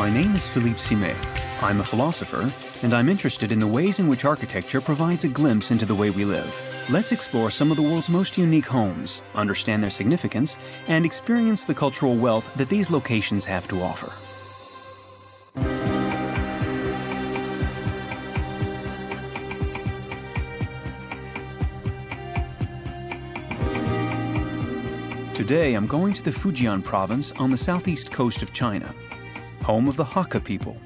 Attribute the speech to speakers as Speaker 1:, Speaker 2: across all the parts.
Speaker 1: My name is Phillipe. I'm a philosopher, and I'm interested in the ways in which architecture provides a glimpse into the way we live. Let's explore some of the world's most unique homes, understand their significance, and experience the cultural wealth that these locations have to offer. Today, I'm going to the Fujian Province on the southeast coast of China, home of the Hakka people.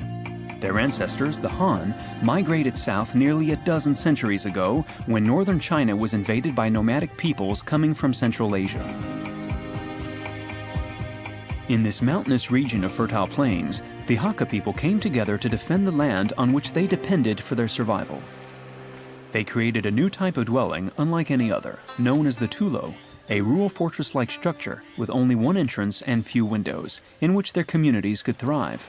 Speaker 1: Their ancestors, the Han, migrated south nearly a dozen centuries ago when northern China was invaded by nomadic peoples coming from Central Asia. In this mountainous region of fertile plains, the Hakka people came together to defend the land on which they depended for their survival. They created a new type of dwelling unlike any other, known as the tulo, a rural fortress-like structure with only one entrance and few windows, in which their communities could thrive.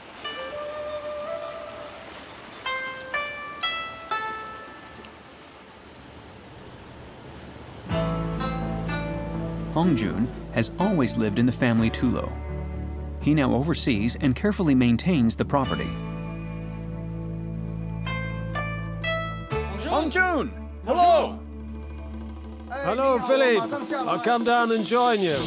Speaker 1: Hongjun has always lived in the family tulo. He now oversees and carefully maintains the property.
Speaker 2: Hongjun! Hello!
Speaker 3: Hello, Phillipe. I'll come down and join you.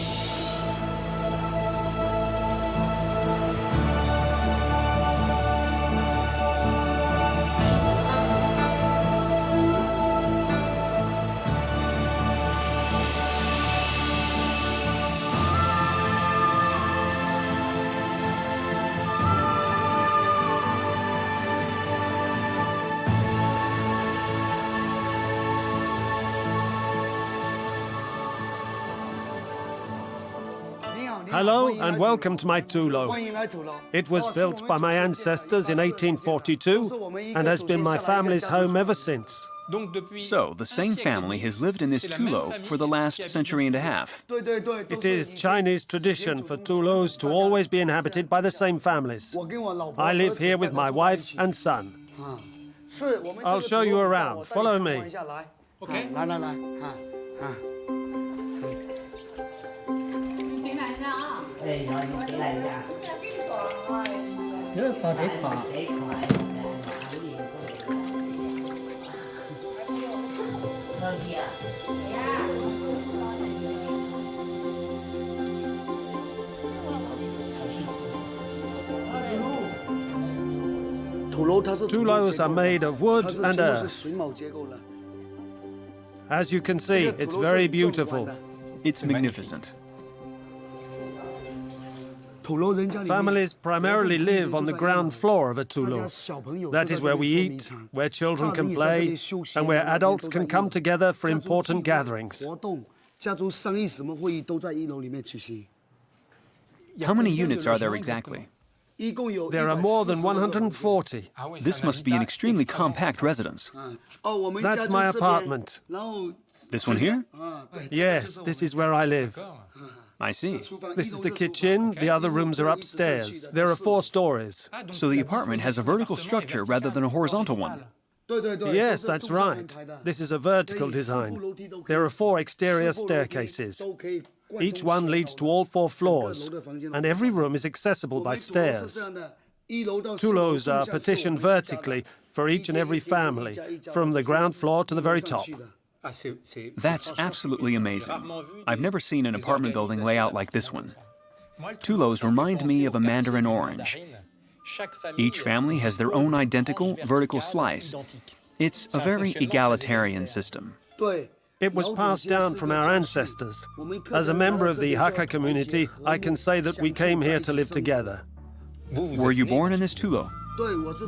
Speaker 3: Hello and welcome to my tulo. It was built by my ancestors in 1842 and has been my family's home ever since.
Speaker 1: So, the same family has lived in this tulo for the last century and a half.
Speaker 3: It is Chinese tradition for tulos to always be inhabited by the same families. I live here with my wife and son. I'll show you around. Follow me.
Speaker 2: Okay.
Speaker 3: Tulos are made of wood and earth. As you can see, it's very beautiful.
Speaker 1: It's magnificent.
Speaker 3: Families primarily live on the ground floor of a tulo. That is where we eat, where children can play, and where adults can come together for important gatherings.
Speaker 1: How many units are there exactly?
Speaker 3: There are more than 140.
Speaker 1: This must be an extremely compact residence.
Speaker 3: That's my apartment.
Speaker 1: This one here?
Speaker 3: Yes, this is where I live.
Speaker 1: I see.
Speaker 3: This is the kitchen. The other rooms are upstairs. There are 4 stories.
Speaker 1: So the apartment has a vertical structure rather than a horizontal one.
Speaker 3: Yes, that's right. This is a vertical design. There are 4 exterior staircases. Each one leads to all 4 floors, and every room is accessible by stairs. Tulos are partitioned vertically for each and every family, from the ground floor to the very top.
Speaker 1: That's absolutely amazing. I've never seen an apartment building layout like this one. Tulos remind me of a mandarin orange. Each family has their own identical vertical slice. It's a very egalitarian system.
Speaker 3: It was passed down from our ancestors. As a member of the Hakka community, I can say that we came here to live together.
Speaker 1: Were you born in this tulo?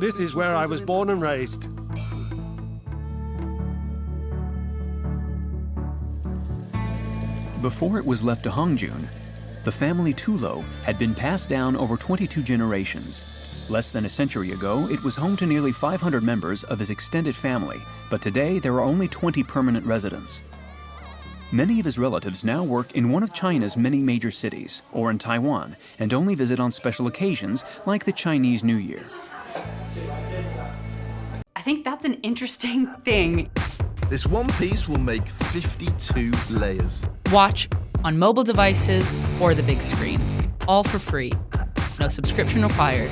Speaker 3: This is where I was born and raised.
Speaker 1: Before it was left to Hongjun, the family tulo had been passed down over 22 generations. Less than a century ago, it was home to nearly 500 members of his extended family, but today there are only 20 permanent residents. Many of his relatives now work in one of China's many major cities, or in Taiwan, and only visit on special occasions like the Chinese New Year.
Speaker 4: I think that's an interesting thing.
Speaker 5: This one piece will make 52 layers.
Speaker 4: Watch on mobile devices or the big screen, all for free. No subscription required.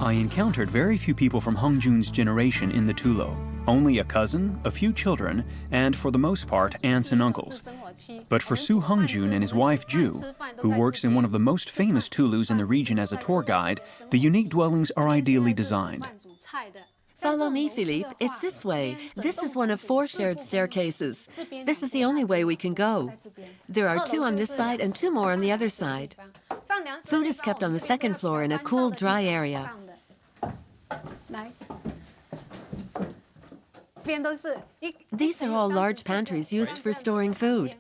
Speaker 1: I encountered very few people from Hongjun's generation in the Tulo. Only a cousin, a few children, and for the most part, aunts and uncles. But for Su Hongjun and his wife Ju, who works in one of the most famous Tulus in the region as a tour guide, the unique dwellings are ideally designed.
Speaker 6: Follow me, Phillipe. It's this way. This is one of 4 shared staircases. This is the only way we can go. There are 2 on this side and 2 more on the other side. Food is kept on the 2nd floor in a cool, dry area. These are all large pantries used for storing food.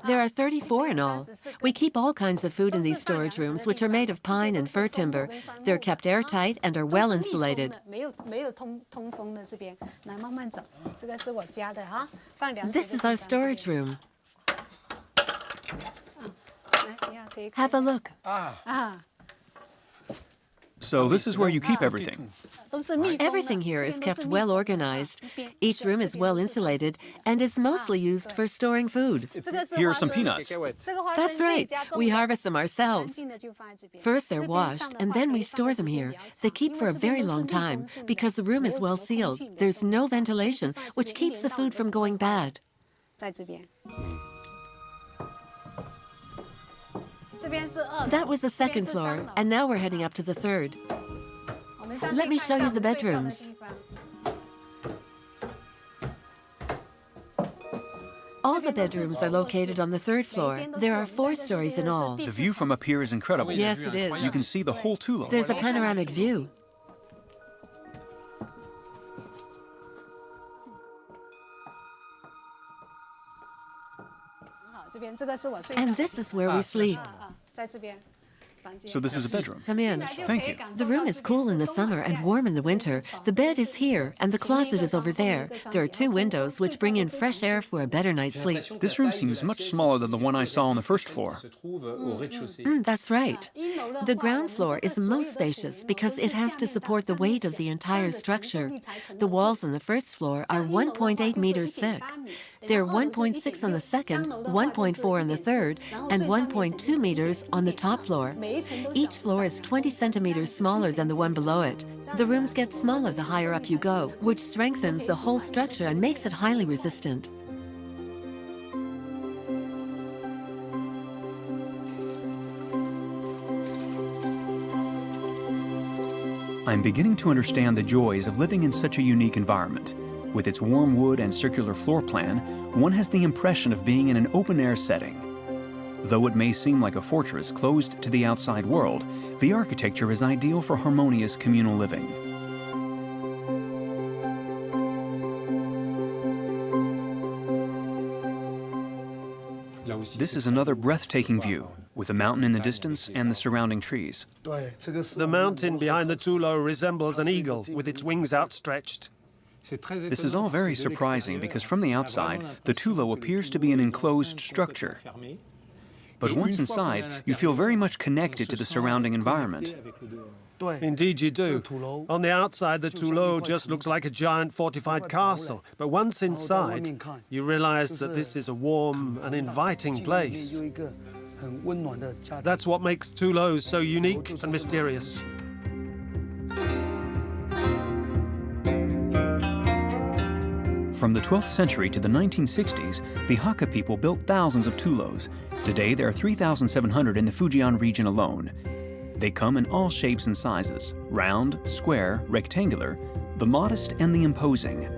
Speaker 6: There are 34 in all. We keep all kinds of food in these storage rooms, which are made of pine and fir timber. They're kept airtight and are well insulated. This is our storage room. Have a look.
Speaker 1: So this is where you keep everything.
Speaker 6: Everything here is kept well organized. Each room is well insulated and is mostly used for storing food.
Speaker 1: Here are some peanuts.
Speaker 6: That's right. We harvest them ourselves. First they're washed, and then we store them here. They keep for a very long time because the room is well sealed. There's no ventilation, which keeps the food from going bad. That was the 2nd floor, and now we're heading up to the 3rd. Let me show you the bedrooms. All the bedrooms are located on the 3rd floor. There are 4 stories in all.
Speaker 1: The view from up here is incredible.
Speaker 6: Yes, it is.
Speaker 1: You can see the whole Tulo.
Speaker 6: There's a panoramic view. And this is where we sleep.
Speaker 1: So this is a bedroom.
Speaker 6: Come in.
Speaker 1: Thank you.
Speaker 6: The room is cool in the summer and warm in the winter. The bed is here, and the closet is over there. There are 2 windows, which bring in fresh air for a better night's sleep.
Speaker 1: This room seems much smaller than the one I saw on the 1st floor.
Speaker 6: That's right. The ground floor is most spacious because it has to support the weight of the entire structure. The walls on the 1st floor are 1.8 meters thick. They're 1.6 on the 2nd, 1.4 on the 3rd, and 1.2 meters on the top floor. Each floor is 20 centimeters smaller than the one below it. The rooms get smaller the higher up you go, which strengthens the whole structure and makes it highly resistant.
Speaker 1: I'm beginning to understand the joys of living in such a unique environment. With its warm wood and circular floor plan, one has the impression of being in an open-air setting. Though it may seem like a fortress closed to the outside world, the architecture is ideal for harmonious communal living. This is another breathtaking view, with a mountain in the distance and the surrounding trees.
Speaker 3: The mountain behind the Tulo resembles an eagle with its wings outstretched.
Speaker 1: This is all very surprising because from the outside, the Tulo appears to be an enclosed structure. But once inside, you feel very much connected to the surrounding environment.
Speaker 3: Indeed you do. On the outside, the Tulo just looks like a giant fortified castle. But once inside, you realize that this is a warm and inviting place. That's what makes Tulos so unique and mysterious.
Speaker 1: From the 12th century to the 1960s, the Hakka people built thousands of Tulos. Today, there are 3,700 in the Fujian region alone. They come in all shapes and sizes: round, square, rectangular, the modest and the imposing.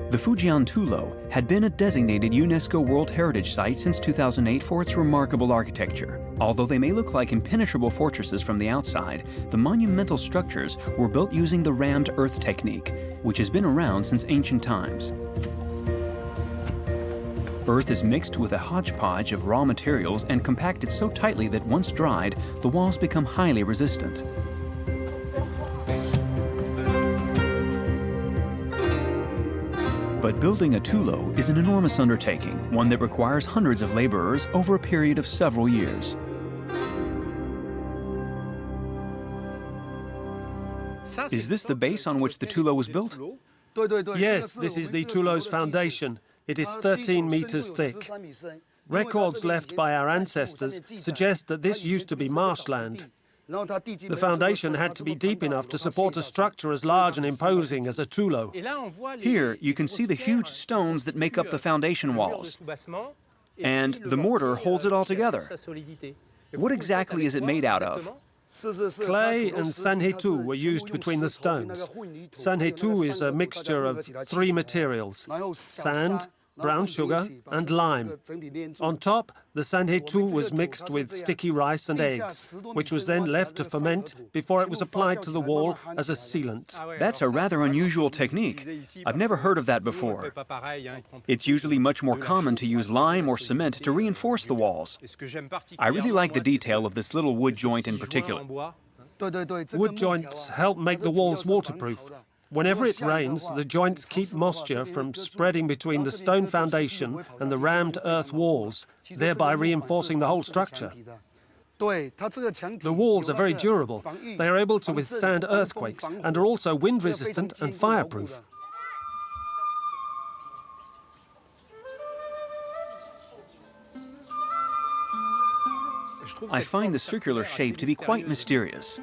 Speaker 1: The Fujian Tulo had been a designated UNESCO World Heritage Site since 2008 for its remarkable architecture. Although they may look like impenetrable fortresses from the outside, the monumental structures were built using the rammed earth technique, which has been around since ancient times. Earth is mixed with a hodgepodge of raw materials and compacted so tightly that once dried, the walls become highly resistant. But building a Tulo is an enormous undertaking, one that requires hundreds of laborers over a period of several years. Is this the base on which the Tulo was built?
Speaker 3: Yes, this is the Tulo's foundation. It is 13 meters thick. Records left by our ancestors suggest that this used to be marshland. The foundation had to be deep enough to support a structure as large and imposing as a tulo.
Speaker 1: Here, you can see the huge stones that make up the foundation walls. And the mortar holds it all together. What exactly is it made out of?
Speaker 3: Clay and sanhetu were used between the stones. Sanhetu is a mixture of three materials: sand, brown sugar, and lime. On top, the sanhetu was mixed with sticky rice and eggs, which was then left to ferment before it was applied to the wall as a sealant.
Speaker 1: That's a rather unusual technique. I've never heard of that before. It's usually much more common to use lime or cement to reinforce the walls. I really like the detail of this little wood joint in particular.
Speaker 3: Wood joints help make the walls waterproof. Whenever it rains, the joints keep moisture from spreading between the stone foundation and the rammed earth walls, thereby reinforcing the whole structure. The walls are very durable. They are able to withstand earthquakes and are also wind-resistant and fireproof.
Speaker 1: I find the circular shape to be quite mysterious.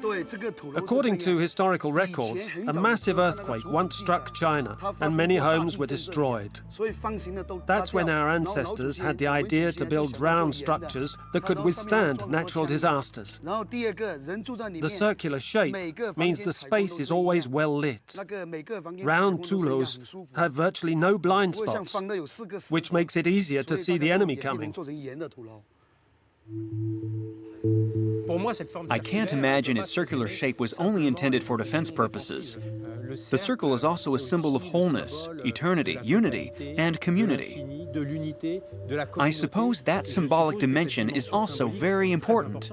Speaker 3: According to historical records, a massive earthquake once struck China and many homes were destroyed. That's when our ancestors had the idea to build round structures that could withstand natural disasters. The circular shape means the space is always well lit. Round tulos have virtually no blind spots, which makes it easier to see the enemy coming.
Speaker 1: I can't imagine its circular shape was only intended for defense purposes. The circle is also a symbol of wholeness, eternity, unity, and community. I suppose that symbolic dimension is also very important.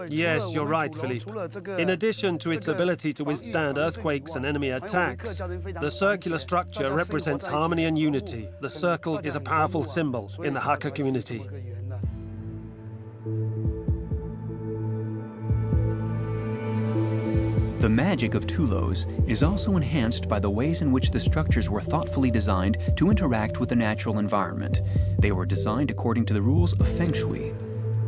Speaker 3: Yes, you're right, Phillipe. In addition to its ability to withstand earthquakes and enemy attacks, the circular structure represents harmony and unity. The circle is a powerful symbol in the Hakka community.
Speaker 1: The magic of Tulos is also enhanced by the ways in which the structures were thoughtfully designed to interact with the natural environment. They were designed according to the rules of Feng Shui.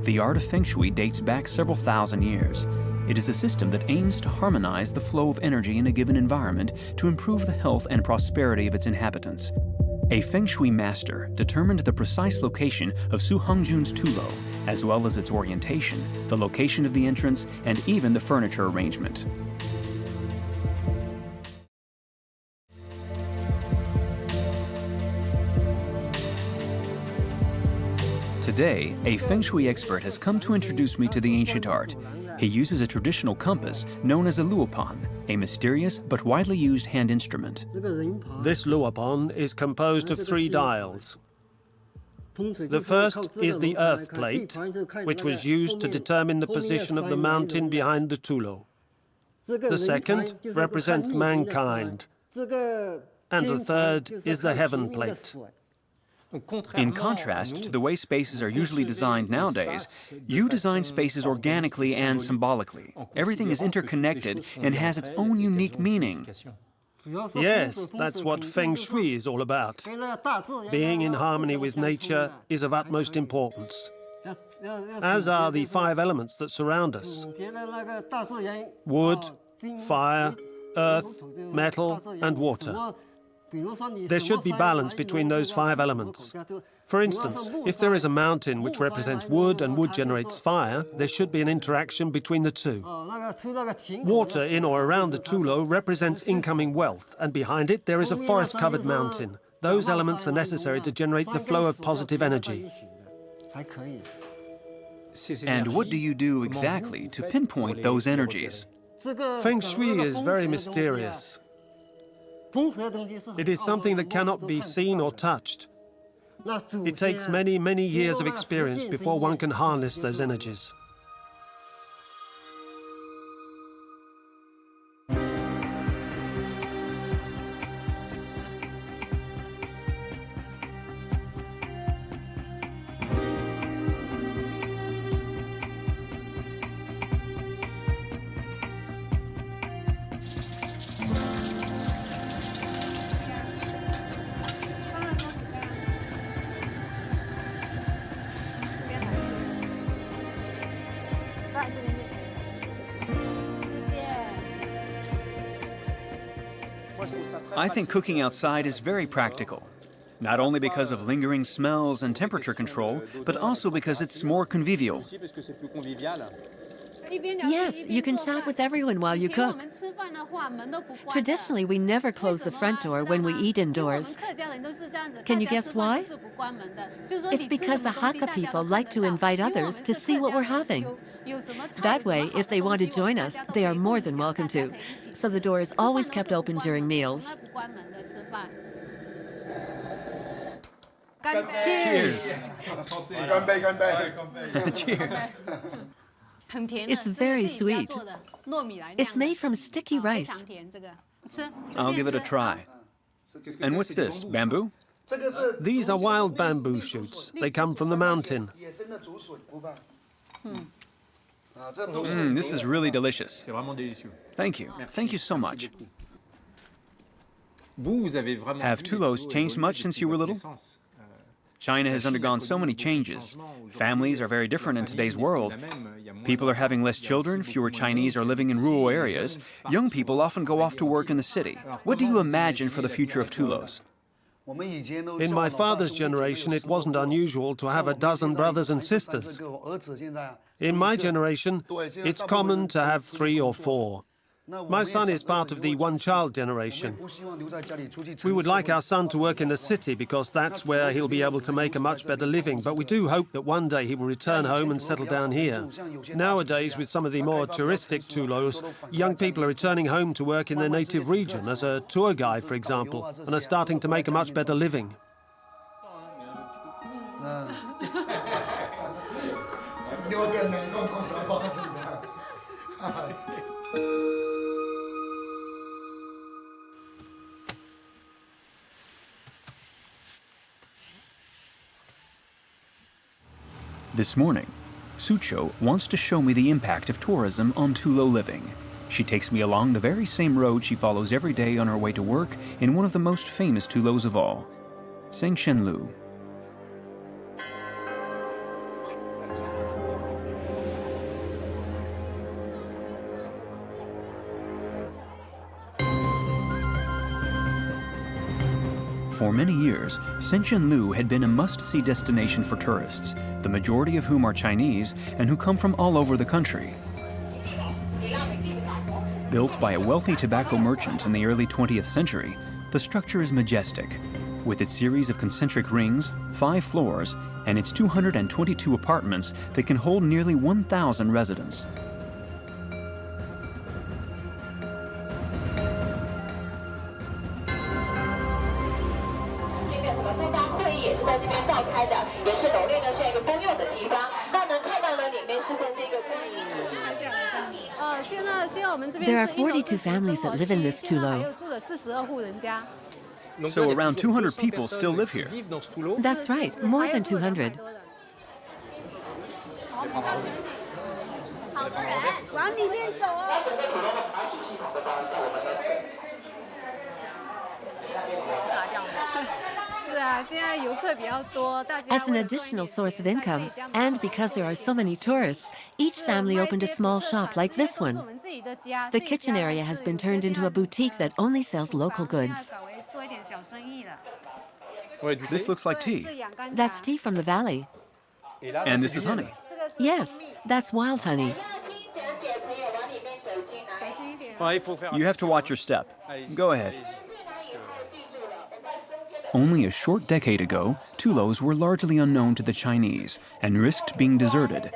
Speaker 1: The art of Feng Shui dates back several thousand years. It is a system that aims to harmonize the flow of energy in a given environment to improve the health and prosperity of its inhabitants. A Feng Shui master determined the precise location of Su Hongjun's Tulo, as well as its orientation, the location of the entrance, and even the furniture arrangement. Today, a Feng Shui expert has come to introduce me to the ancient art. He uses a traditional compass known as a luopan, a mysterious but widely used hand instrument.
Speaker 3: This luopan is composed of three dials. The first is the earth plate, which was used to determine the position of the mountain behind the tulo. The second represents mankind, and the third is the heaven plate.
Speaker 1: In contrast to the way spaces are usually designed nowadays, you design spaces organically and symbolically. Everything is interconnected and has its own unique meaning.
Speaker 3: Yes, that's what Feng Shui is all about. Being in harmony with nature is of utmost importance, as are the five elements that surround us: wood, fire, earth, metal, and water. There should be balance between those five elements. For instance, if there is a mountain which represents wood and wood generates fire, there should be an interaction between the two. Water in or around the tulo represents incoming wealth, and behind it there is a forest-covered mountain. Those elements are necessary to generate the flow of positive energy.
Speaker 1: And what do you do exactly to pinpoint those energies?
Speaker 3: Feng Shui is very mysterious. It is something that cannot be seen or touched. It takes many, many years of experience before one can harness those energies.
Speaker 1: I think cooking outside is very practical. Not only because of lingering smells and temperature control, but also because it's more convivial.
Speaker 6: Yes, you can chat with everyone while you cook. Traditionally, we never close the front door when we eat indoors. Can you guess why? It's because the Hakka people like to invite others to see what we're having. That way, if they want to join us, they are more than welcome to. So the door is always kept open during meals.
Speaker 1: Cheers! Cheers!
Speaker 6: It's very sweet. It's made from sticky rice.
Speaker 1: I'll give it a try. And what's this, bamboo?
Speaker 3: These are wild bamboo shoots. They come from the mountain.
Speaker 1: This is really delicious. Thank you. Thank you so much. Have Tulos changed much since you were little? China has undergone so many changes. Families are very different in today's world. People are having less children, fewer Chinese are living in rural areas. Young people often go off to work in the city. What do you imagine for the future of Tulos?
Speaker 3: In my father's generation, it wasn't unusual to have a dozen brothers and sisters. In my generation, it's common to have 3 or 4. My son is part of the one-child generation. We would like our son to work in the city because that's where he'll be able to make a much better living, but we do hope that one day he will return home and settle down here. Nowadays, with some of the more touristic Tulos, young people are returning home to work in their native region as a tour guide, for example, and are starting to make a much better living.
Speaker 1: This morning, Sucho wants to show me the impact of tourism on Tulo living. She takes me along the very same road she follows every day on her way to work in one of the most famous Tulos of all, Sengshenlu. For many years, Sengshenlu had been a must-see destination for tourists, the majority of whom are Chinese and who come from all over the country. Built by a wealthy tobacco merchant in the early 20th century, the structure is majestic, with its series of concentric rings, 5 floors, and its 222 apartments that can hold nearly 1,000 residents.
Speaker 6: There are 42 families that live in this Tulo.
Speaker 1: So around 200 people still live here.
Speaker 6: That's right, more than 200. As an additional source of income, and because there are so many tourists, each family opened a small shop like this one. The kitchen area has been turned into a boutique that only sells local goods.
Speaker 1: This looks like tea.
Speaker 6: That's tea from the valley.
Speaker 1: And this is honey.
Speaker 6: Yes, that's wild honey.
Speaker 1: You have to watch your step. Go ahead. Only a short decade ago, Tulos were largely unknown to the Chinese and risked being deserted.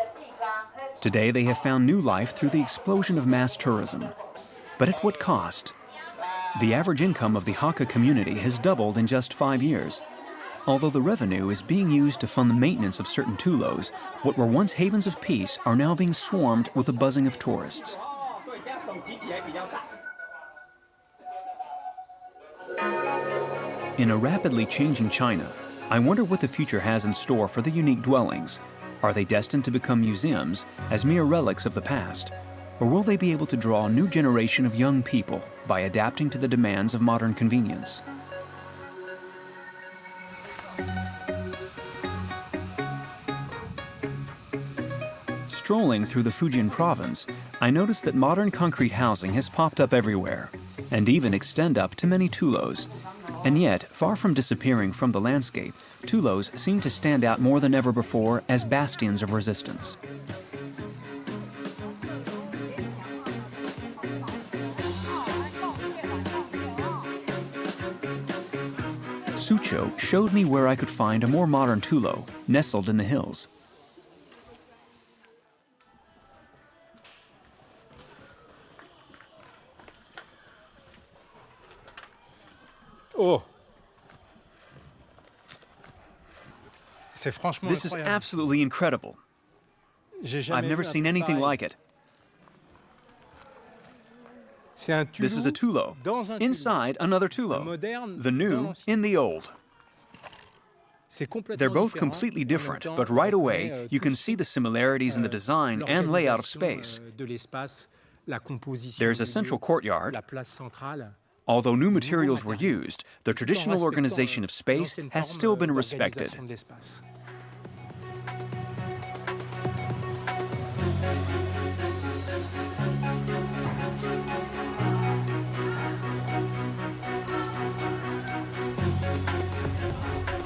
Speaker 1: Today, they have found new life through the explosion of mass tourism. But at what cost? The average income of the Hakka community has doubled in just 5 years. Although the revenue is being used to fund the maintenance of certain Tulos, what were once havens of peace are now being swarmed with the buzzing of tourists. In a rapidly changing China, I wonder what the future has in store for the unique dwellings. Are they destined to become museums as mere relics of the past? Or will they be able to draw a new generation of young people by adapting to the demands of modern convenience? Strolling through the Fujian Provence, I noticed that modern concrete housing has popped up everywhere. and even extend up to many tulos. And yet, far from disappearing from the landscape, tulos seem to stand out more than ever before as bastions of resistance. Sucho showed me where I could find a more modern tulo, nestled in the hills.
Speaker 7: Oh.
Speaker 1: This is absolutely incredible. I've never seen anything like it. This is a tulo, inside another tulo, the new in the old. They're both completely different, but right away you can see the similarities in the design and layout of space. There's a central courtyard. Although new materials were used, the traditional organization of space has still been respected.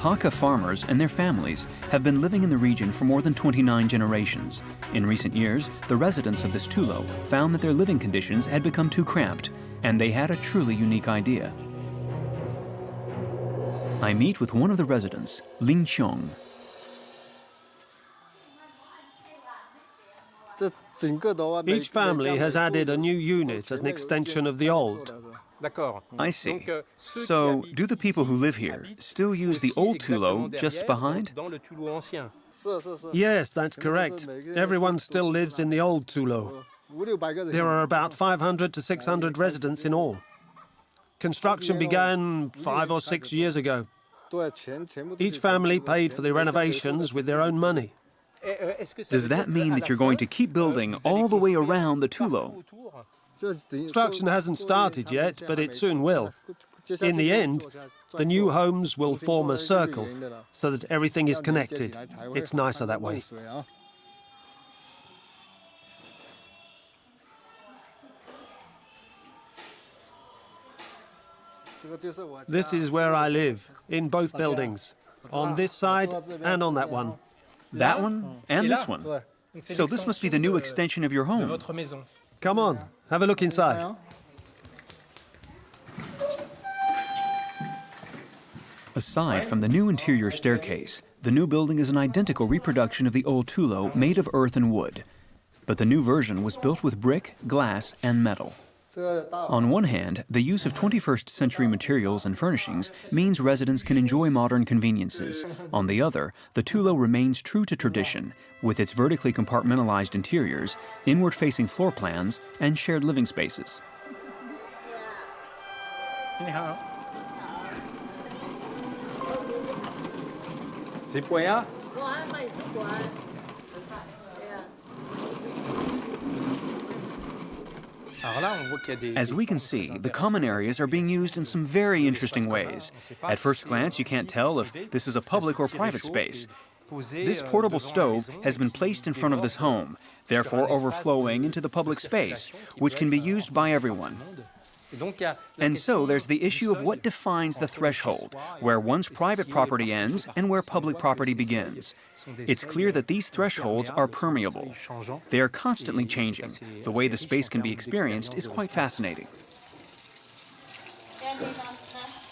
Speaker 1: Hakka farmers and their families have been living in the region for more than 29 generations. In recent years, the residents of this tulo found that their living conditions had become too cramped, and they had a truly unique idea. I meet with one of the residents, Ling Qiong.
Speaker 3: Each family has added a new unit as an extension of the old.
Speaker 1: I see. So, do the people who live here still use the old tulo just behind?
Speaker 3: Yes, that's correct. Everyone still lives in the old tulo. There are about 500 to 600 residents in all. Construction began 5 or 6 years ago. Each family paid for the renovations with their own money.
Speaker 1: Does that mean that you're going to keep building all the way around the tulo?
Speaker 3: Construction hasn't started yet, but it soon will. In the end, the new homes will form a circle so that everything is connected. It's nicer that way. This is where I live, in both buildings, on this side and on that one.
Speaker 1: That one and this one. So this must be the new extension of your home.
Speaker 3: Come on, have a look inside.
Speaker 1: Aside from the new interior staircase, the new building is an identical reproduction of the old tulo made of earth and wood. But the new version was built with brick, glass, and metal. On one hand, the use of 21st century materials and furnishings means residents can enjoy modern conveniences. On the other, the tulo remains true to tradition, with its vertically compartmentalized interiors, inward-facing floor plans, and shared living spaces. As we can see, the common areas are being used in some very interesting ways. At first glance, you can't tell if this is a public or private space. This portable stove has been placed in front of this home, therefore overflowing into the public space, which can be used by everyone. And so there's the issue of what defines the threshold, where one's private property ends and where public property begins. It's clear that these thresholds are permeable. They are constantly changing. The way the space can be experienced is quite fascinating.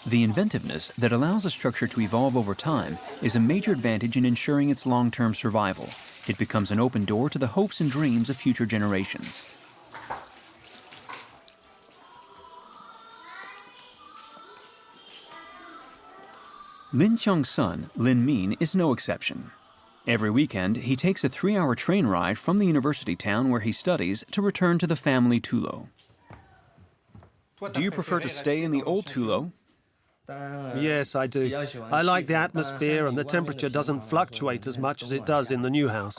Speaker 1: The inventiveness that allows a structure to evolve over time is a major advantage in ensuring its long-term survival. It becomes an open door to the hopes and dreams of future generations. Lin Qiong's son, Lin Min, is no exception. Every weekend, he takes a 3-hour train ride from the university town where he studies to return to the family tulo. Do you prefer to stay in the old tulo?
Speaker 3: Yes, I do. I like the atmosphere and the temperature doesn't fluctuate as much as it does in the new house.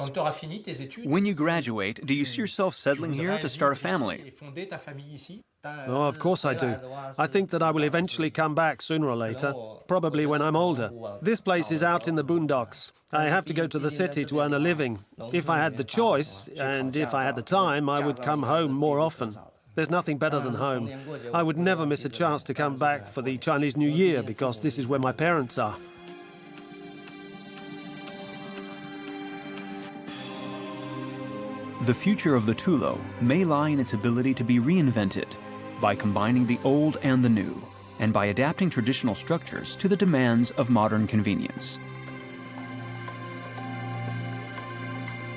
Speaker 1: When you graduate, do you see yourself settling here to start a family?
Speaker 3: Oh, of course I do. I think that I will eventually come back sooner or later, probably when I'm older. This place is out in the boondocks. I have to go to the city to earn a living. If I had the choice, and if I had the time, I would come home more often. There's nothing better than home. I would never miss a chance to come back for the Chinese New Year because this is where my parents are.
Speaker 1: The future of the Tulo may lie in its ability to be reinvented by combining the old and the new, and by adapting traditional structures to the demands of modern convenience.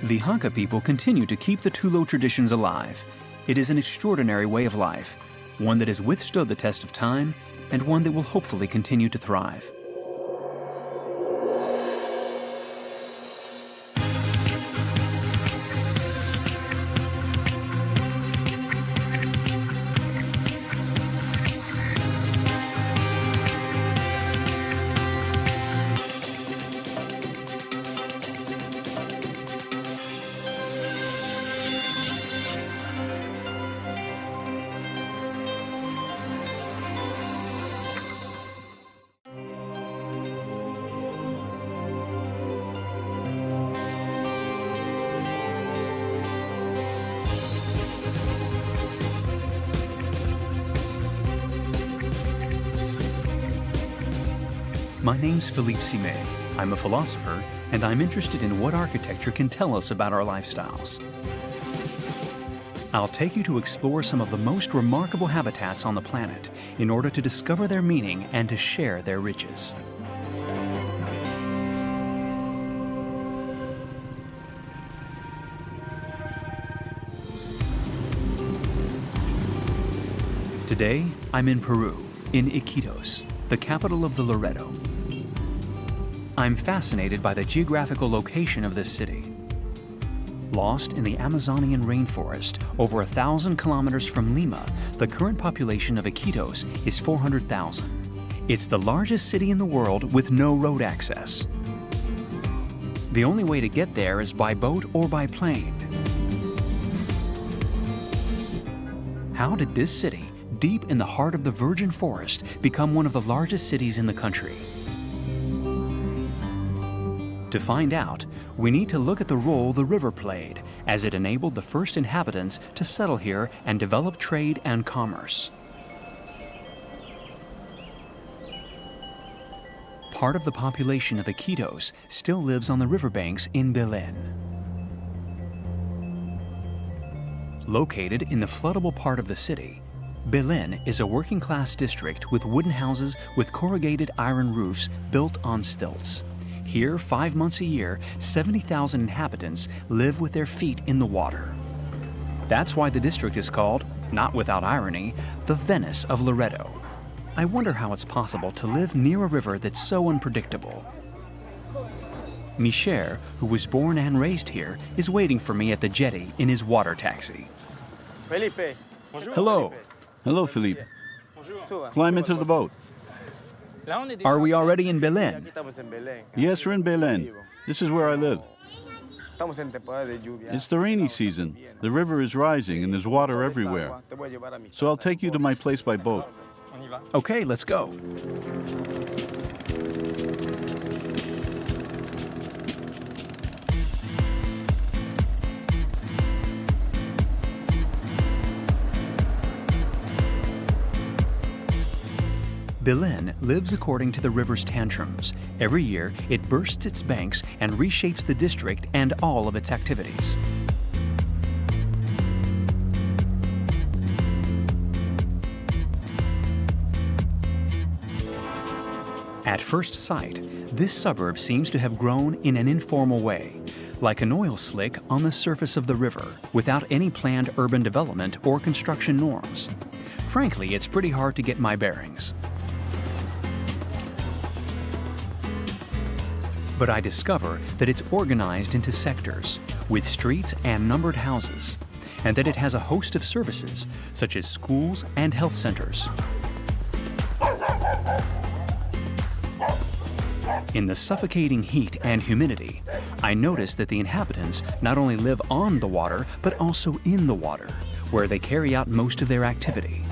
Speaker 1: The Hakka people continue to keep the Tulo traditions alive. It is an extraordinary way of life, one that has withstood the test of time, and one that will hopefully continue to thrive. My name's Phillipe. I'm a philosopher, and I'm interested in what architecture can tell us about our lifestyles. I'll take you to explore some of the most remarkable habitats on the planet in order to discover their meaning and to share their riches. Today, I'm in Peru, in Iquitos, the capital of the Loreto. I'm fascinated by the geographical location of this city. Lost in the Amazonian rainforest, over 1,000 kilometers from Lima, the current population of Iquitos is 400,000. It's the largest city in the world with no road access. The only way to get there is by boat or by plane. How did this city, deep in the heart of the virgin forest, become one of the largest cities in the country? To find out, we need to look at the role the river played as it enabled the first inhabitants to settle here and develop trade and commerce. Part of the population of Iquitos still lives on the riverbanks in Belén. Located in the floodable part of the city, Belén is a working-class district with wooden houses with corrugated iron roofs built on stilts. Here, 5 months a year, 70,000 inhabitants live with their feet in the water. That's why the district is called, not without irony, the Venice of Loreto. I wonder how it's possible to live near a river that's so unpredictable. Michel, who was born and raised here, is waiting for me at the jetty in his water taxi.
Speaker 8: Phillipe.
Speaker 1: Hello.
Speaker 2: Hello, Phillipe. Climb into the boat.
Speaker 1: Are we already in Belén?
Speaker 2: Yes, we're in Belén. This is where I live. It's the rainy season. The river is rising and there's water everywhere. So I'll take you to my place by boat.
Speaker 1: Okay, let's go. Belén lives according to the river's tantrums. Every year, it bursts its banks and reshapes the district and all of its activities. At first sight, this suburb seems to have grown in an informal way, like an oil slick on the surface of the river, without any planned urban development or construction norms. Frankly, it's pretty hard to get my bearings. But I discover that it's organized into sectors, with streets and numbered houses, and that it has a host of services, such as schools and health centers. In the suffocating heat and humidity, I notice that the inhabitants not only live on the water, but also in the water, where they carry out most of their activity.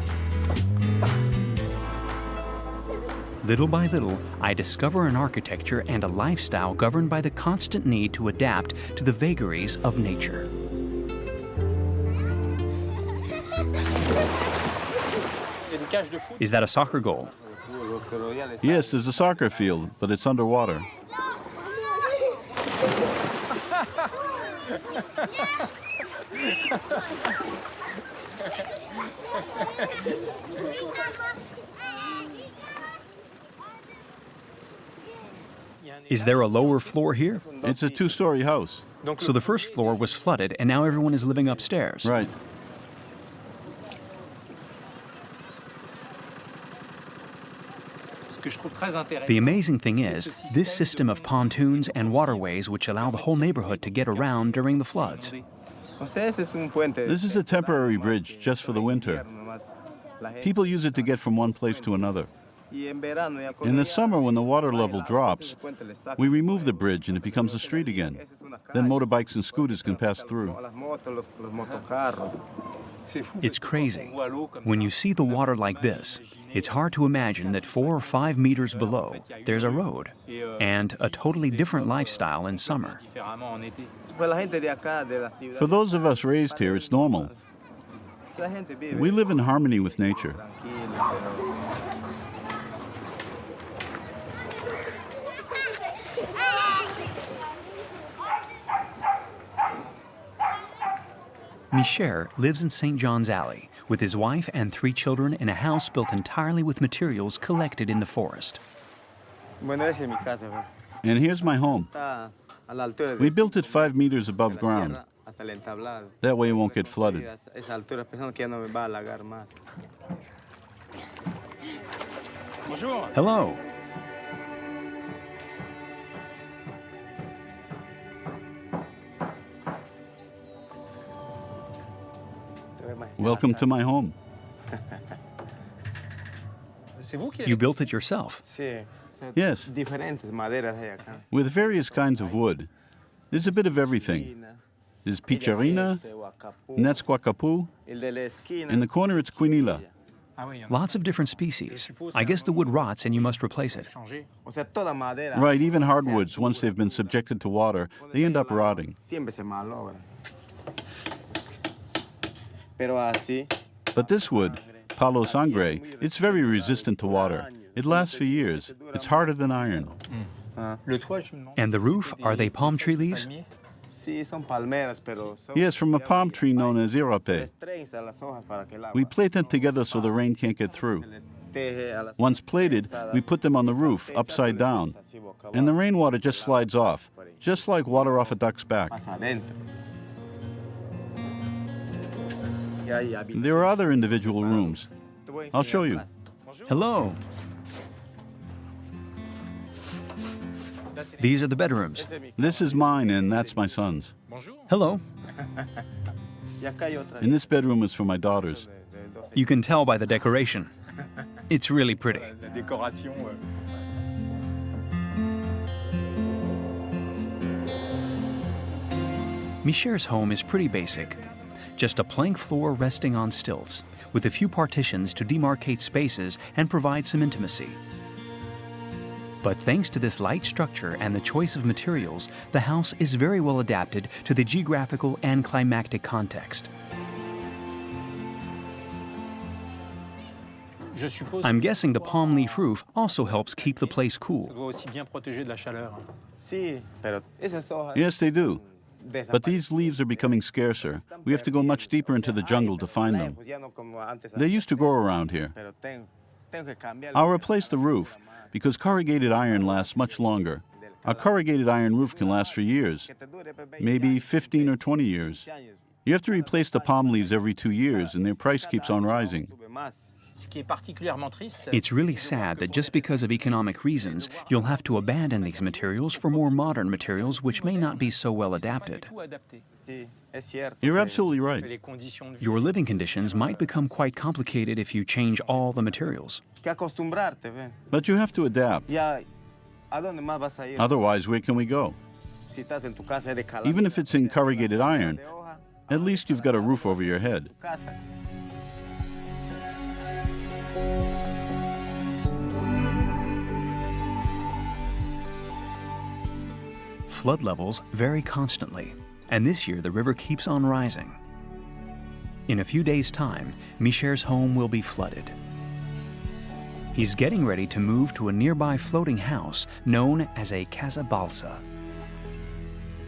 Speaker 1: Little by little, I discover an architecture and a lifestyle governed by the constant need to adapt to the vagaries of nature. Is that a soccer goal?
Speaker 2: Yes, there's a soccer field, but it's underwater.
Speaker 1: Is there a lower floor here?
Speaker 2: It's a two-story house.
Speaker 1: So the first floor was flooded and now everyone is living upstairs.
Speaker 2: Right.
Speaker 1: The amazing thing is, this system of pontoons and waterways which allow the whole neighborhood to get around during the floods.
Speaker 2: This is a temporary bridge just for the winter. People use it to get from one place to another. In the summer, when the water level drops, we remove the bridge and it becomes a street again. Then motorbikes and scooters can pass through.
Speaker 1: It's crazy. When you see the water like this, it's hard to imagine that 4 or 5 meters below, there's a road and a totally different lifestyle in summer.
Speaker 2: For those of us raised here, it's normal. We live in harmony with nature.
Speaker 1: Michel lives in St. John's Alley with his wife and 3 children in a house built entirely with materials collected in the forest.
Speaker 2: And here's my home. We built it 5 meters above ground. That way it won't get flooded.
Speaker 1: Hello.
Speaker 2: Welcome to my home.
Speaker 1: You built it yourself.
Speaker 2: Yes, with various kinds of wood. There's a bit of everything. There's picharina, and that's guacapu. In the corner, it's quinila.
Speaker 1: Lots of different species. I guess the wood rots and you must replace it.
Speaker 2: Right, even hardwoods, once they've been subjected to water, they end up rotting. But this wood, palo sangre, it's very resistant to water. It lasts for years. It's harder than iron.
Speaker 1: And the roof, are they palm tree leaves?
Speaker 2: Yes, from a palm tree known as irape. We plait them together so the rain can't get through. Once plated, we put them on the roof, upside down, and the rainwater just slides off, just like water off a duck's back. There are other individual rooms. I'll show you.
Speaker 1: Hello. These are the bedrooms.
Speaker 2: This is mine, and that's my son's.
Speaker 1: Hello.
Speaker 2: And this bedroom is for my daughters.
Speaker 1: You can tell by the decoration. It's really pretty. Michel's home is pretty basic. Just a plank floor resting on stilts, with a few partitions to demarcate spaces and provide some intimacy. But thanks to this light structure and the choice of materials, the house is very well adapted to the geographical and climatic context. I'm guessing the palm leaf roof also helps keep the place cool.
Speaker 2: Yes, they do. But these leaves are becoming scarcer. We have to go much deeper into the jungle to find them. They used to grow around here. I'll replace the roof, because corrugated iron lasts much longer. A corrugated iron roof can last for years, maybe 15 or 20 years. You have to replace the palm leaves every 2 years, and their price keeps on rising.
Speaker 1: It's really sad that just because of economic reasons, you'll have to abandon these materials for more modern materials which may not be so well adapted.
Speaker 2: You're absolutely right.
Speaker 1: Your living conditions might become quite complicated if you change all the materials.
Speaker 2: But you have to adapt. Otherwise, where can we go? Even if it's in corrugated iron, at least you've got a roof over your head.
Speaker 1: Flood levels vary constantly, and this year the river keeps on rising. In a few days' time, Michel's home will be flooded. He's getting ready to move to a nearby floating house known as a casa balsa.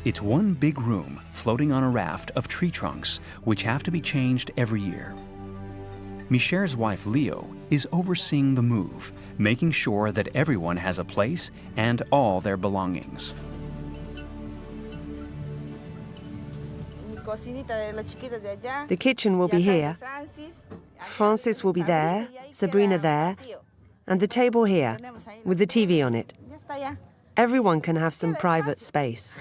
Speaker 1: It's one big room floating on a raft of tree trunks, which have to be changed every year. Micher's wife, Leo, is overseeing the move, making sure that everyone has a place and all their belongings.
Speaker 8: The kitchen will be here. Francis will be there, Sabrina there, and the table here, with the TV on it. Everyone can have some private space.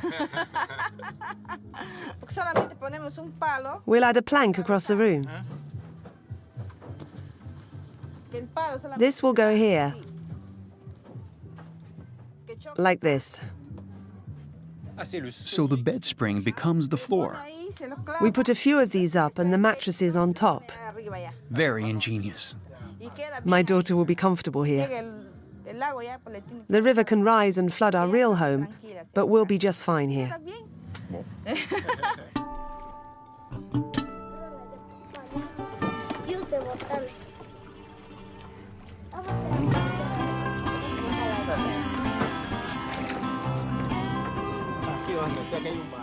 Speaker 8: We'll add a plank across the room. This will go here, like this.
Speaker 1: So the bed spring becomes the floor.
Speaker 8: We put a few of these up and the mattresses on top.
Speaker 1: Very ingenious.
Speaker 8: My daughter will be comfortable here. The river can rise and flood our real home, but we'll be just fine here.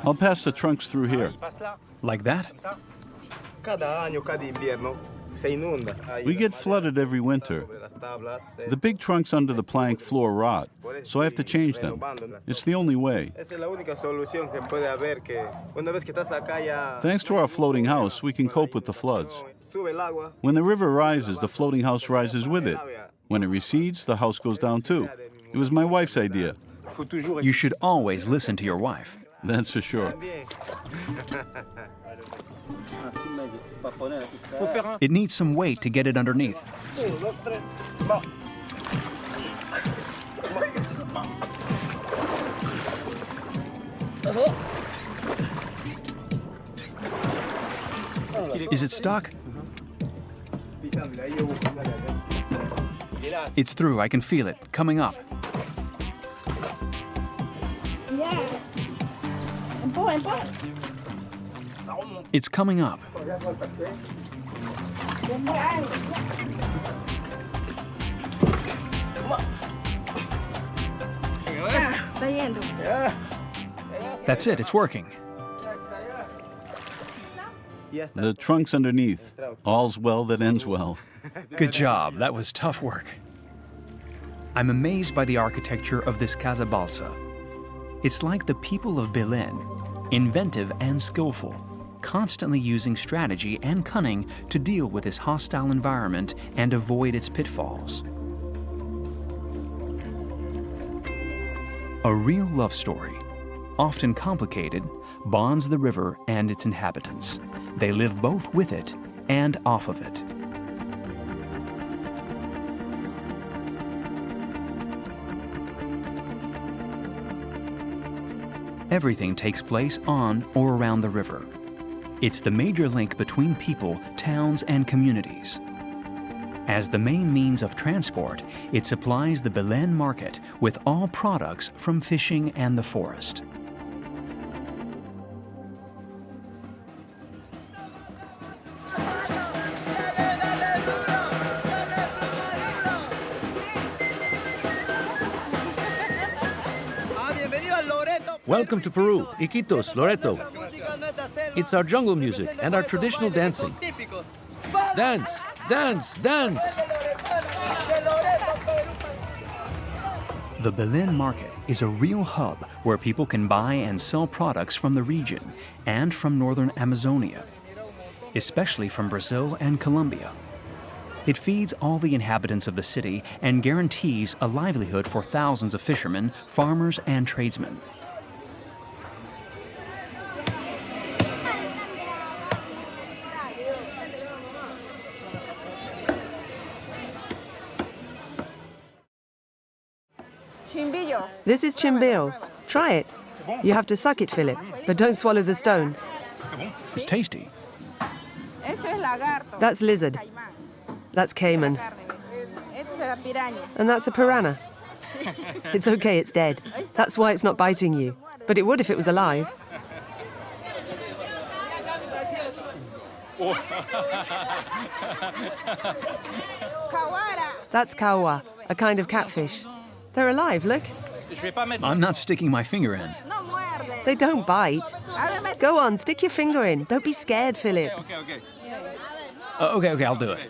Speaker 2: I'll pass the trunks through here.
Speaker 1: Like that?
Speaker 2: We get flooded every winter. The big trunks under the plank floor rot, so I have to change them. It's the only way. Thanks to our floating house, we can cope with the floods. When the river rises, the floating house rises with it. When it recedes, the house goes down too. It was my wife's idea.
Speaker 1: You should always listen to your wife.
Speaker 2: That's for sure.
Speaker 1: It needs some weight to get it underneath. Is it stuck? It's through. I can feel it coming up. It's coming up. That's it, it's working.
Speaker 2: The trunk's underneath. All's well that ends well.
Speaker 1: Good job, that was tough work. I'm amazed by the architecture of this casa balsa. It's like the people of Belen, inventive and skillful, constantly using strategy and cunning to deal with this hostile environment and avoid its pitfalls. A real love story, often complicated, bonds the river and its inhabitants. They live both with it and off of it. Everything takes place on or around the river. It's the major link between people, towns, and communities. As the main means of transport, it supplies the Belen market with all products from fishing and the forest.
Speaker 9: Welcome to Peru, Iquitos, Loreto. It's our jungle music and our traditional dancing. Dance, dance, dance!
Speaker 1: The Belen market is a real hub where people can buy and sell products from the region and from northern Amazonia, especially from Brazil and Colombia. It feeds all the inhabitants of the city and guarantees a livelihood for thousands of fishermen, farmers, and tradesmen.
Speaker 8: This is chimbil. Try it. You have to suck it, Phillipe, but don't swallow the stone.
Speaker 1: It's tasty.
Speaker 8: That's lizard. That's caiman. And that's a piranha. It's okay, it's dead. That's why it's not biting you. But it would if it was alive. That's kawa, a kind of catfish. They're alive, look.
Speaker 1: I'm not sticking my finger in.
Speaker 8: They don't bite. Go on, stick your finger in. Don't be scared, Phillipe.
Speaker 1: Okay, I'll do it.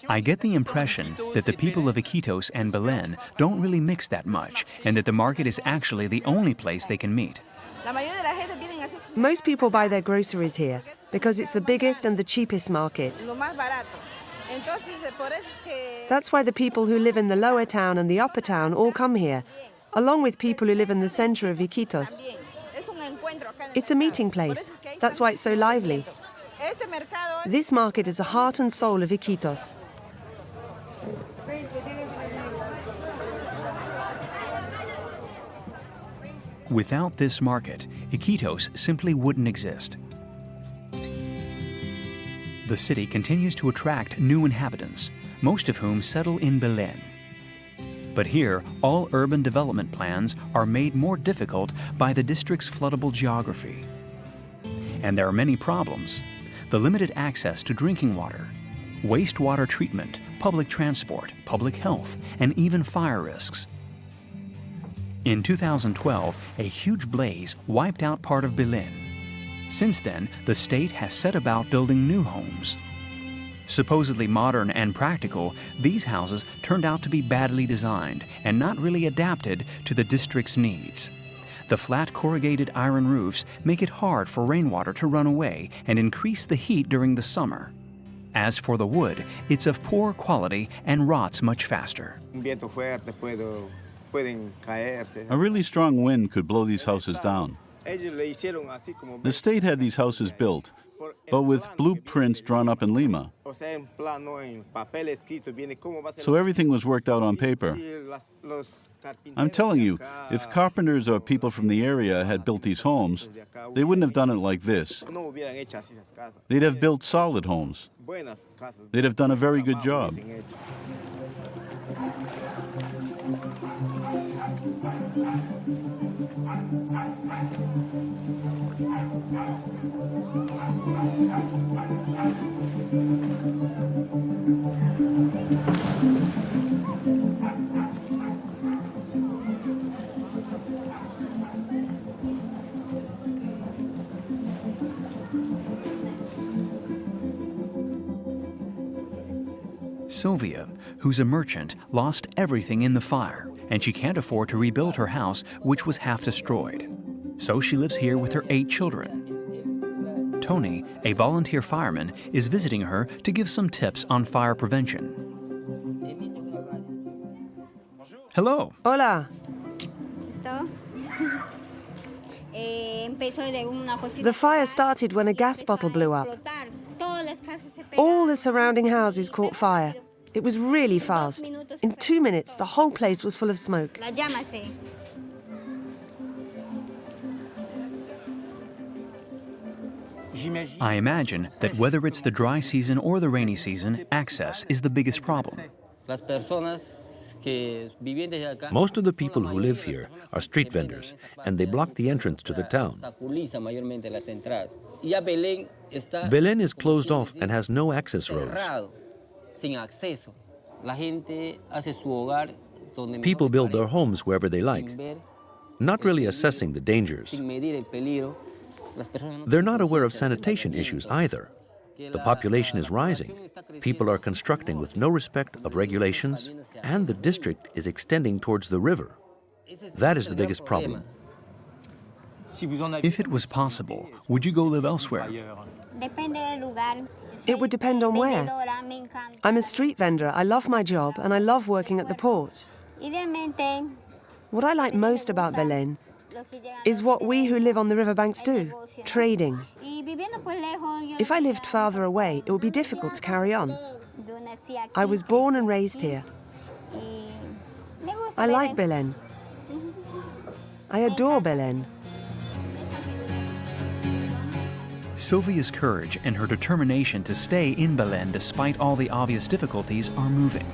Speaker 1: I get the impression that the people of Iquitos and Belen don't really mix that much, and that the market is actually the only place they can meet.
Speaker 8: Most people buy their groceries here because it's the biggest and the cheapest market. That's why the people who live in the lower town and the upper town all come here, along with people who live in the center of Iquitos. It's a meeting place. That's why it's so lively. This market is the heart and soul of Iquitos.
Speaker 1: Without this market, Iquitos simply wouldn't exist. The city continues to attract new inhabitants, most of whom settle in Belen. But here, all urban development plans are made more difficult by the district's floodable geography. And there are many problems: the limited access to drinking water, wastewater treatment, public transport, public health, and even fire risks. In 2012, a huge blaze wiped out part of Belen. Since then, the state has set about building new homes. Supposedly modern and practical, these houses turned out to be badly designed and not really adapted to the district's needs. The flat corrugated iron roofs make it hard for rainwater to run away and increase the heat during the summer. As for the wood, it's of poor quality and rots much faster.
Speaker 2: A really strong wind could blow these houses down. The state had these houses built, but with blueprints drawn up in Lima. So everything was worked out on paper. I'm telling you, if carpenters or people from the area had built these homes, they wouldn't have done it like this. They'd have built solid homes. They'd have done a very good job.
Speaker 1: Sylvia, who's a merchant, lost everything in the fire, and she can't afford to rebuild her house, which was half destroyed. So she lives here with her 8 children. Tony, a volunteer fireman, is visiting her to give some tips on fire prevention. Hello.
Speaker 8: Hola. The fire started when a gas bottle blew up. All the surrounding houses caught fire. It was really fast. In 2 minutes, the whole place was full of smoke.
Speaker 1: I imagine that whether it's the dry season or the rainy season, access is the biggest problem.
Speaker 9: Most of the people who live here are street vendors, and they block the entrance to the town. Belen is closed off and has no access roads. People build their homes wherever they like, not really assessing the dangers. They're not aware of sanitation issues either. The population is rising. People are constructing with no respect of regulations, and the district is extending towards the river. That is the biggest problem.
Speaker 1: If it was possible, would you go live elsewhere?
Speaker 8: It would depend on where. I'm a street vendor. I love my job, and I love working at the port. What I like most about Belen is what we who live on the riverbanks do, trading. If I lived farther away, it would be difficult to carry on. I was born and raised here. I like Belen. I adore Belen.
Speaker 1: Sylvia's courage and her determination to stay in Belen despite all the obvious difficulties are moving.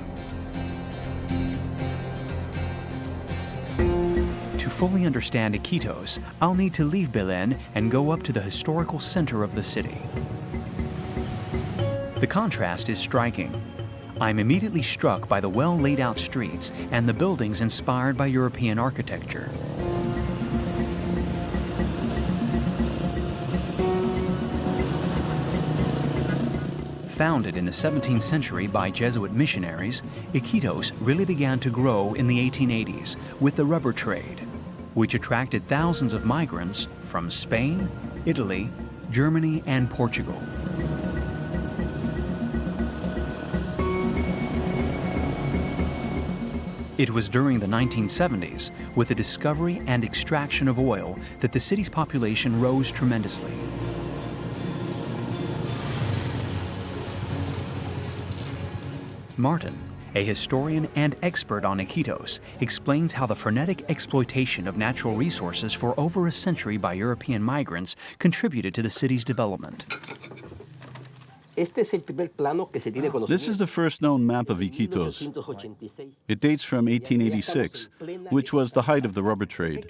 Speaker 1: fully understand Iquitos, I'll need to leave Belén and go up to the historical center of the city. The contrast is striking. I'm immediately struck by the well-laid-out streets and the buildings inspired by European architecture. Founded in the 17th century by Jesuit missionaries, Iquitos really began to grow in the 1880s with the rubber trade, which attracted thousands of migrants from Spain, Italy, Germany, and Portugal. It was during the 1970s, with the discovery and extraction of oil, that the city's population rose tremendously. Martin, a historian and expert on Iquitos, explains how the frenetic exploitation of natural resources for over a century by European migrants contributed to the city's development.
Speaker 2: This is the first known map of Iquitos. It dates from 1886, which was the height of the rubber trade.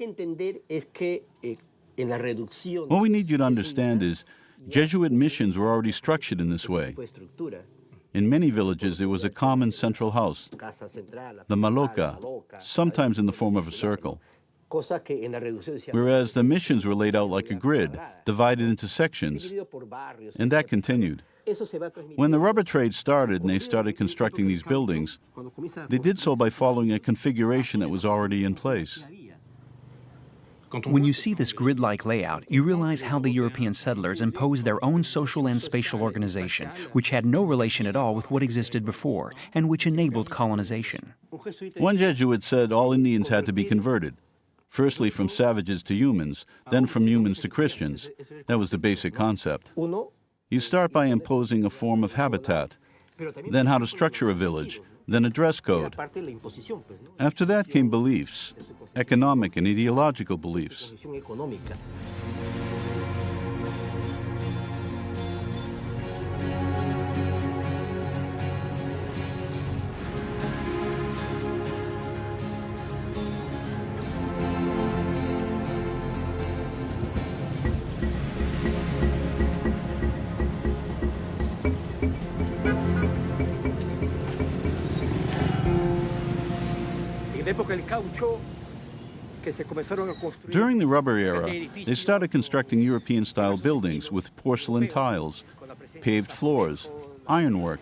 Speaker 2: What we need you to understand is Jesuit missions were already structured in this way. In many villages, there was a common central house, the maloca, sometimes in the form of a circle. Whereas the missions were laid out like a grid, divided into sections, and that continued. When the rubber trade started and they started constructing these buildings, they did so by following a configuration that was already in place.
Speaker 1: When you see this grid-like layout, you realize how the European settlers imposed their own social and spatial organization, which had no relation at all with what existed before, and which enabled colonization.
Speaker 2: One Jesuit said all Indians had to be converted, firstly from savages to humans, then from humans to Christians. That was the basic concept. You start by imposing a form of habitat, then how to structure a village, then a dress code. After that came beliefs, economic and ideological beliefs. During the rubber era, they started constructing European-style buildings with porcelain tiles, paved floors, ironwork.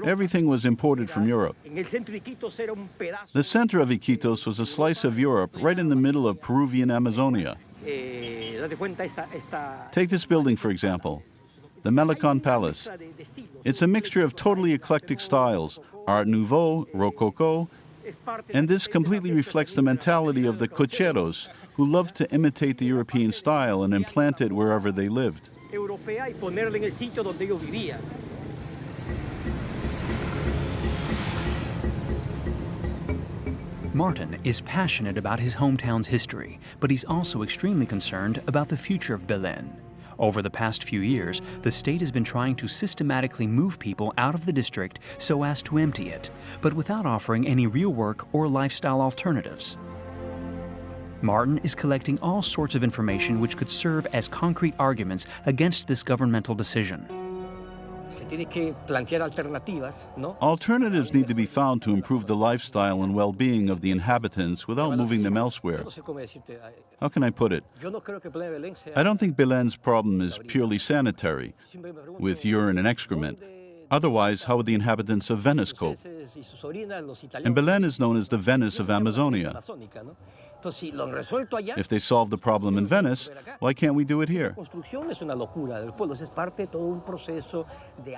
Speaker 2: Everything was imported from Europe. The center of Iquitos was a slice of Europe right in the middle of Peruvian Amazonia. Take this building, for example, the Melicon Palace. It's a mixture of totally eclectic styles, Art Nouveau, Rococo, and this completely reflects the mentality of the cocheros, who loved to imitate the European style and implant it wherever they lived.
Speaker 1: Martin is passionate about his hometown's history, but he's also extremely concerned about the future of Belén. Over the past few years, the state has been trying to systematically move people out of the district so as to empty it, but without offering any real work or lifestyle alternatives. Martin is collecting all sorts of information which could serve as concrete arguments against this governmental decision.
Speaker 2: Alternatives need to be found to improve the lifestyle and well-being of the inhabitants without moving them elsewhere. How can I put it? I don't think Belén's problem is purely sanitary, with urine and excrement. Otherwise, how would the inhabitants of Venice cope? And Belén is known as the Venice of Amazonia. If they solve the problem in Venice, why can't we do it here?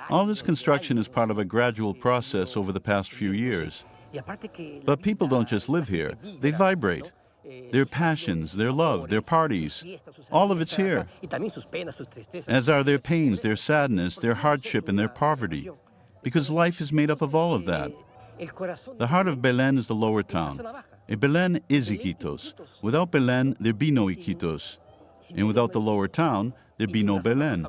Speaker 2: All this construction is part of a gradual process over the past few years. But people don't just live here, they vibrate. Their passions, their love, their parties, all of it's here. As are their pains, their sadness, their hardship, and their poverty. Because life is made up of all of that. The heart of Belén is the lower town. Belén is Iquitos. Without Belén, there'd be no Iquitos. And without the lower town, there'd be no Belén.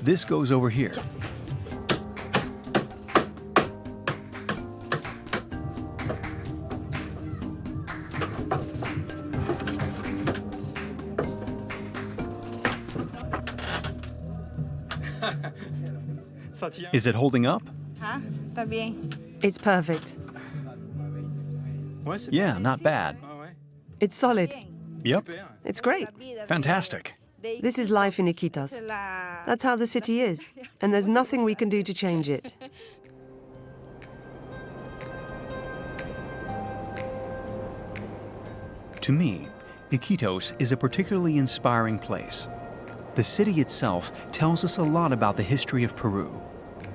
Speaker 1: This goes over here. Is it holding up?
Speaker 8: It's perfect.
Speaker 1: Yeah, not bad.
Speaker 8: It's solid.
Speaker 1: Yep,
Speaker 8: It's great.
Speaker 1: fantastic.
Speaker 8: This is life in Iquitos. That's how the city is, and there's nothing we can do to change it.
Speaker 1: To me, Iquitos is a particularly inspiring place. The city itself tells us a lot about the history of Peru,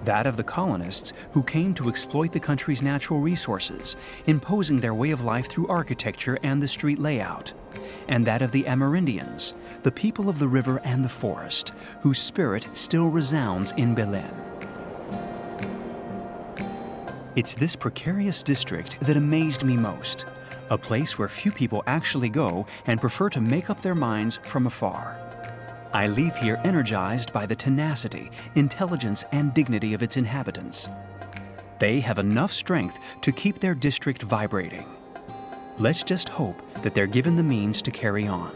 Speaker 1: that of the colonists who came to exploit the country's natural resources, imposing their way of life through architecture and the street layout, and that of the Amerindians, the people of the river and the forest, whose spirit still resounds in Belén. It's this precarious district that amazed me most, a place where few people actually go and prefer to make up their minds from afar. I leave here energized by the tenacity, intelligence, and dignity of its inhabitants. They have enough strength to keep their district vibrating. Let's just hope that they're given the means to carry on.